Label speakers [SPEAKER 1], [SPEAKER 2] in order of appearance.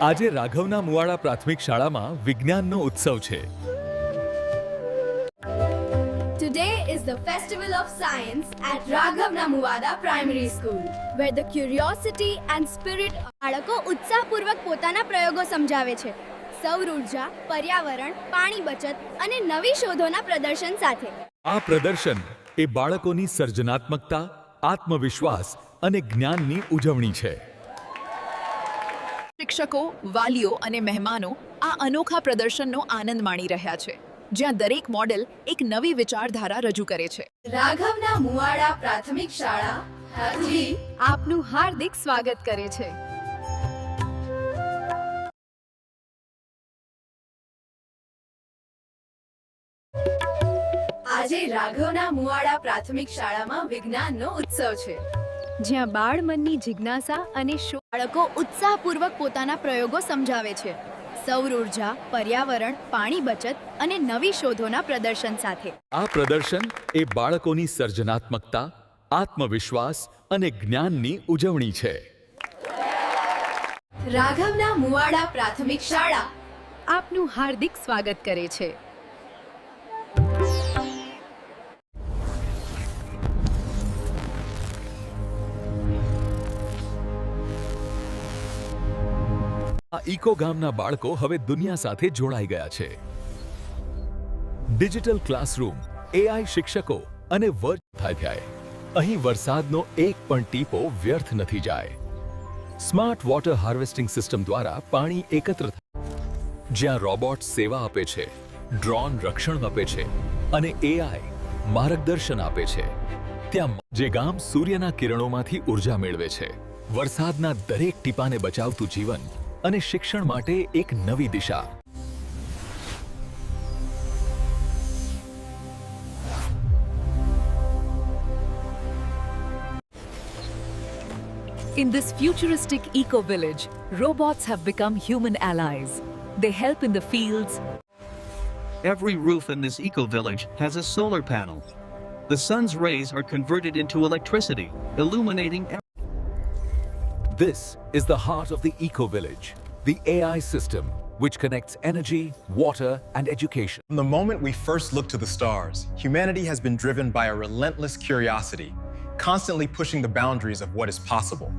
[SPEAKER 1] આજે રાઘવના મુવાડા પ્રાથમિક શાળામાં વિજ્ઞાનનો ઉત્સવ છે.
[SPEAKER 2] Today is the Festival of Science at Raghavna Muvada Primary School, where the curiosity and spirit બાળકો ઉત્સાહપૂર્વક પોતાના પ્રયોગો સમજાવે છે. સૌર ઉર્જા, પર્યાવરણ, પાણી બચત અને નવી શોધોના પ્રદર્શન સાથે.
[SPEAKER 1] આ પ્રદર્શન એ બાળકોની સર્જનાત્મકતા, આત્મવિશ્વાસ અને જ્ઞાનની ઉજવણી છે.
[SPEAKER 3] શિક્ષકો, વાલીઓ અને મહેમાનો આ અનોખા પ્રદર્શનનો આનંદ માણી રહ્યા છે, જ્યાં દરેક મોડેલ એક નવી વિચારધારા રજૂ કરે છે.
[SPEAKER 2] રાઘવના મુવાડા પ્રાથમિક શાળા હાજી આપનું હાર્દિક સ્વાગત કરે છે. આજે રાઘવના મુવાડા પ્રાથમિક શાળામાં વિજ્ઞાનનો ઉત્સવ છે, જ્યાં બાળ મનની જિજ્ઞાસા અને બાળકો ઉત્સાહપૂર્વક પોતાના પ્રયોગો સમજાવે છે. સૌર ઉર્જા, પર્યાવરણ, પાણી બચત અને નવી શોધોના પ્રદર્શન સાથે.
[SPEAKER 1] આ પ્રદર્શન એ બાળકોની સર્જનાત્મકતા, આત્મવિશ્વાસ અને જ્ઞાનની ઉજવણી છે.
[SPEAKER 2] રાઘવના મુવાડા પ્રાથમિક શાળા આપનું હાર્દિક સ્વાગત કરે છે.
[SPEAKER 1] આ ઇકો ગામના બાળકો હવે દુનિયા સાથે જોડાઈ ગયા છે. ડિજિટલ ક્લાસરૂમ, એઆઈ શિક્ષકો અને વર્ગ અહીં વરસાદનો એક પણ ટીપો વ્યર્થ નથી જાય. સ્માર્ટ વોટર હાર્વેસ્ટિંગ સિસ્ટમ દ્વારા પાણી એકત્ર થાય, જ્યાં રોબોટ સેવા આપે છે, ડ્રોન રક્ષણ આપે છે અને એઆઈ માર્ગદર્શન આપે છે. ત્યાં જે ગામ સૂર્યના કિરણોમાંથી ઉર્જા મેળવે છે, વરસાદના દરેક ટીપાને બચાવતું જીવન અને શિક્ષણ માટે એક નવી દિશા.
[SPEAKER 4] In this futuristic eco-village, robots have become human allies. They help in the fields.
[SPEAKER 5] Every roof in this eco-village has a solar panel. The sun's rays are converted into electricity, illuminating
[SPEAKER 1] This is the heart of the eco-village, the AI system which connects energy, water and education.
[SPEAKER 6] From the moment we first looked to the stars, humanity has been driven by a relentless curiosity, constantly pushing the boundaries of what is possible.